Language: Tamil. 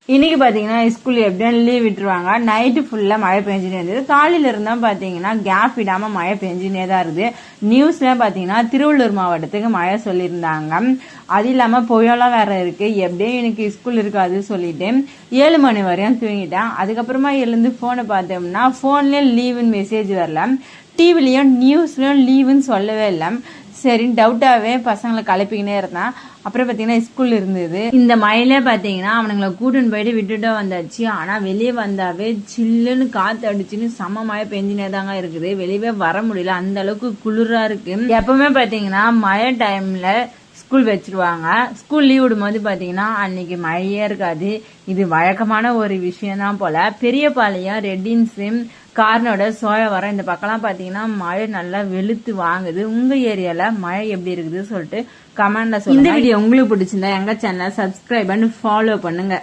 இன்னைக்கு பாத்தீங்கன்னா ஸ்கூல் எப்படியும் லீவ் விட்டுருவாங்க. நைட்டு ஃபுல்லா மழை பெஞ்சுனே இருந்தது. காலையில இருந்தா பாத்தீங்கன்னா கேப் விடாம மழை பெஞ்சுனே தான் இருக்குது. நியூஸ்ல பாத்தீங்கன்னா திருவள்ளூர் மாவட்டத்துக்கு மழை சொல்லியிருந்தாங்க. அது இல்லாம புயலாம் வேற இருக்கு. எப்படியும் எனக்கு ஸ்கூல் இருக்காது சொல்லிட்டு 7 மணி வரையும் தூங்கிட்டேன். அதுக்கப்புறமா எழுந்து போனை பார்த்தோம்னா போன்லயும் லீவுன்னு மெசேஜ் வரல, டிவிலையும் நியூஸ்லயும் லீவுன்னு சொல்லவே இல்லை. சரின்னு டவுட்டாவே பசங்களை கிளப்பிக்கினே இருந்தான். அப்புறம் பாத்தீங்கன்னா ஸ்கூல் இருந்தது. இந்த மழையில பாத்தீங்கன்னா அவனுங்களை கூட்டுன்னு போயிட்டு விட்டுட்டு வந்தாச்சு. ஆனா வெளியே வந்தாவே சில்லுன்னு காத்து அடிச்சுன்னு செம்ம மழை பெஞ்சினே தாங்க இருக்குது. வெளியவே வர முடியல, அந்த அளவுக்கு குளிரா இருக்கு. எப்பவுமே பாத்தீங்கன்னா மழை டைம்ல ஸ்கூல் வச்சிருவாங்க. ஸ்கூல் லீவ் விடும்போது பாத்தீங்கன்னா அன்னைக்கு மழையே இருக்காது. இது வழக்கமான ஒரு விஷயம் தான் போல. பெரியபாளையம், ரெட்டின்ஸ், கார்னோட சோழவரம் இந்த பக்கம்லாம் பாத்தீங்கன்னா மழை நல்லா வெளுத்து வாங்குது. உங்க ஏரியால மழை எப்படி இருக்குது சொல்லிட்டு கமெண்ட்ல சொல்லுங்க. இந்த வீடியோ உங்களுக்கு பிடிச்சிருந்தா எங்க சேனலை சப்ஸ்கிரைப் பண்ணி ஃபாலோ பண்ணுங்க.